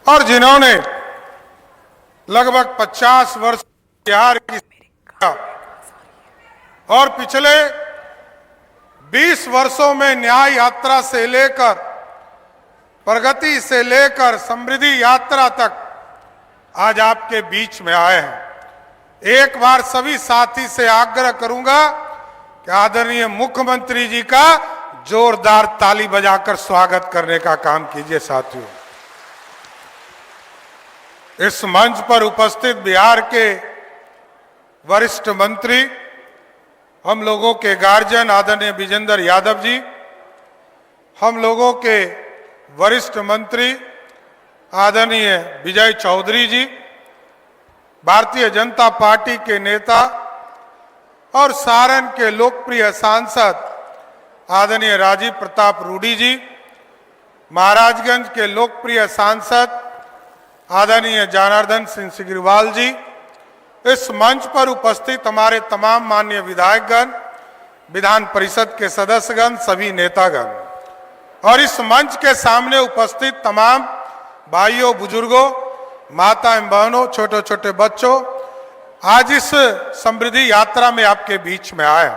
और जिन्होंने लगभग 50 वर्ष बिहार की और पिछले 20 वर्षों में न्याय यात्रा से लेकर प्रगति से लेकर समृद्धि यात्रा तक आज आपके बीच में आए हैं। एक बार सभी साथी से आग्रह करूंगा कि आदरणीय मुख्यमंत्री जी का जोरदार ताली बजाकर स्वागत करने का काम कीजिए। साथियों, इस मंच पर उपस्थित बिहार के वरिष्ठ मंत्री, हम लोगों के गार्जियन आदरणीय विजेंद्र यादव जी, हम लोगों के वरिष्ठ मंत्री आदरणीय विजय चौधरी जी, भारतीय जनता पार्टी के नेता और सारण के लोकप्रिय सांसद आदरणीय राजीव प्रताप रूडी जी, महाराजगंज के लोकप्रिय सांसद आदरणीय जनार्दन सिंह सिग्रीवाल जी, इस मंच पर उपस्थित हमारे तमाम माननीय विधायकगण, विधान परिषद के सदस्यगण, सभी नेतागण और इस मंच के सामने उपस्थित तमाम भाइयों, बुजुर्गों, माता एवं बहनों, छोटे छोटे बच्चों, आज इस समृद्धि यात्रा में आपके बीच में आए।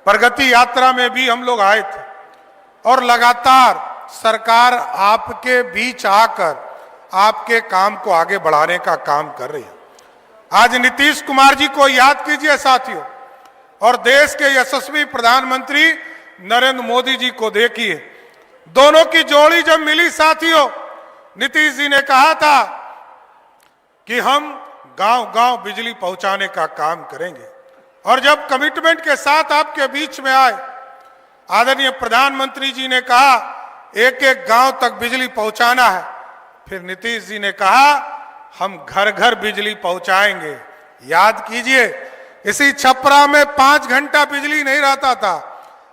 प्रगति यात्रा में भी हम लोग आए थे और लगातार सरकार आपके बीच आकर आपके काम को आगे बढ़ाने का काम कर रही है। आज नीतीश कुमार जी को याद कीजिए साथियों, और देश के यशस्वी प्रधानमंत्री नरेंद्र मोदी जी को देखिए। दोनों की जोड़ी जब मिली साथियों, नीतीश जी ने कहा था कि हम गांव-गांव बिजली पहुंचाने का काम करेंगे, और जब कमिटमेंट के साथ आपके बीच में आए, आदरणीय प्रधानमंत्री जी ने कहा एक एक गांव तक बिजली पहुंचाना है, फिर नीतीश जी ने कहा हम घर घर बिजली पहुंचाएंगे। याद कीजिए, इसी छपरा में 5 घंटा बिजली नहीं रहता था।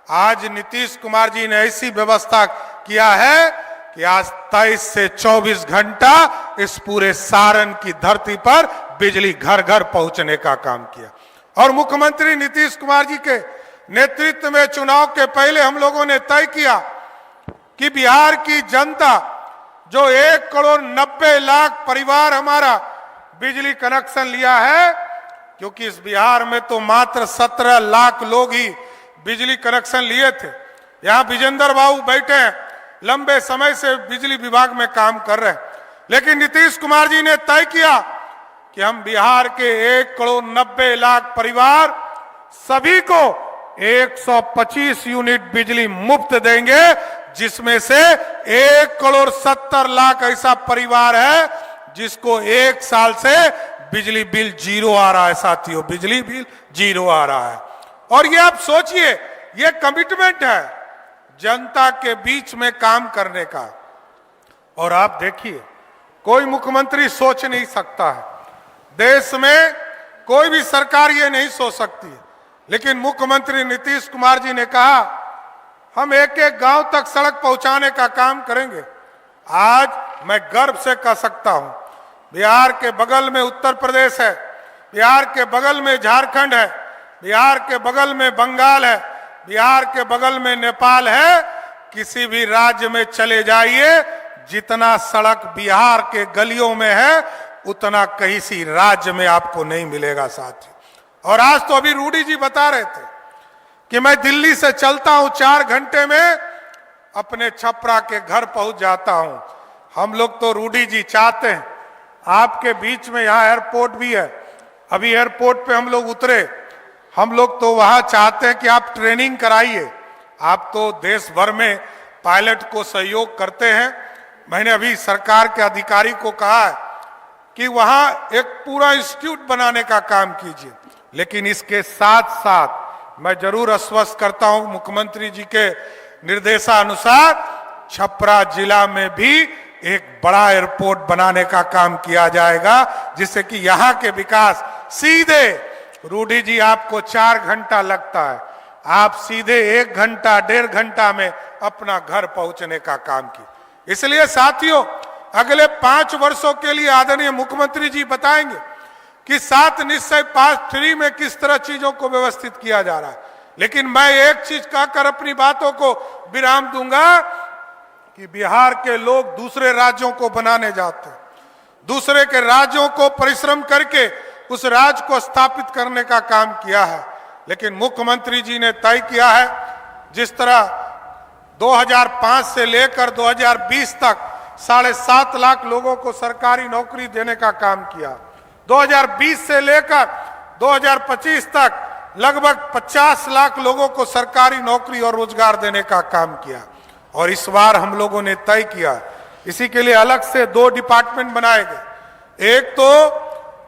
आज नीतीश कुमार जी ने ऐसी व्यवस्था किया है कि आज 23 से 24 घंटा इस पूरे सारण की धरती पर बिजली घर घर पहुंचने का काम किया। और मुख्यमंत्री नीतीश कुमार जी के नेतृत्व में चुनाव के पहले हम लोगों ने तय किया कि बिहार की जनता जो 1,90,00,000 परिवार हमारा बिजली कनेक्शन लिया है, क्योंकि इस बिहार में तो मात्र 17 लाख लोग ही बिजली कनेक्शन लिए थे। यहाँ विजेंद्र बाबू बैठे हैं, लंबे समय से बिजली विभाग में काम कर रहे हैं, लेकिन नीतीश कुमार जी ने तय किया कि हम बिहार के 1,90,00,000 परिवार सभी को 125 यूनिट बिजली मुफ्त देंगे, जिसमें से 1,70,00,000 ऐसा परिवार है जिसको 1 साल से बिजली बिल जीरो आ रहा है। साथियों, बिजली बिल जीरो आ रहा है। और ये आप सोचिए, ये कमिटमेंट है जनता के बीच में काम करने का। और आप देखिए, कोई मुख्यमंत्री सोच नहीं सकता है, देश में कोई भी सरकार ये नहीं सोच सकती है, लेकिन मुख्यमंत्री नीतीश कुमार जी ने कहा हम एक एक गांव तक सड़क पहुंचाने का काम करेंगे। आज मैं गर्व से कह सकता हूं, बिहार के बगल में उत्तर प्रदेश है, बिहार के बगल में झारखंड है, बिहार के बगल में बंगाल है, बिहार के बगल में नेपाल है। किसी भी राज्य में चले जाइए, जितना सड़क बिहार के गलियों में है उतना कहीं सी राज्य में आपको नहीं मिलेगा साथियों। और आज तो अभी रूडी जी बता रहे थे कि मैं दिल्ली से चलता हूं, 4 घंटे में अपने छपरा के घर पहुंच जाता हूं। हम लोग तो रूडी जी चाहते हैं, आपके बीच में यहाँ एयरपोर्ट भी है, अभी एयरपोर्ट पे हम लोग उतरे, हम लोग तो वहां चाहते हैं कि आप ट्रेनिंग कराइए। आप तो देश भर में पायलट को सहयोग करते हैं। मैंने अभी सरकार के अधिकारी को कहा है कि वहां एक पूरा इंस्टीट्यूट बनाने का काम कीजिए, लेकिन इसके साथ साथ मैं जरूर आश्वस्त करता हूं, मुख्यमंत्री जी के निर्देशानुसार छपरा जिला में भी एक बड़ा एयरपोर्ट बनाने का काम किया जाएगा, जिससे कि यहाँ के विकास सीधे, रूडी जी आपको 4 घंटा लगता है, आप सीधे 1 घंटा 1.5 घंटा में अपना घर पहुंचने का काम किया। इसलिए साथियों, अगले 5 वर्षों के लिए आदरणीय मुख्यमंत्री जी बताएंगे कि 7 निश्चय पार्ट 3 में किस तरह चीजों को व्यवस्थित किया जा रहा है। लेकिन मैं एक चीज कहकर अपनी बातों को विराम दूंगा कि बिहार के लोग दूसरे राज्यों को बनाने जाते हैं, दूसरे के राज्यों को परिश्रम करके उस राज्य को स्थापित करने का काम किया है। लेकिन मुख्यमंत्री जी ने तय किया है, जिस तरह 2005 से लेकर 2020 तक 7.5 लाख लोगों को सरकारी नौकरी देने का काम किया, 2020 से लेकर 2025 तक लगभग 50 लाख लोगों को सरकारी नौकरी और रोजगार देने का काम किया। और इस बार हम लोगों ने तय किया, इसी के लिए अलग से 2 डिपार्टमेंट बनाए गए। एक तो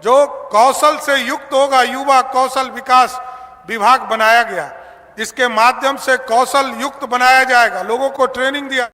जो कौशल से युक्त होगा, युवा कौशल विकास विभाग बनाया गया, इसके माध्यम से कौशल युक्त बनाया जाएगा, लोगों को ट्रेनिंग दिया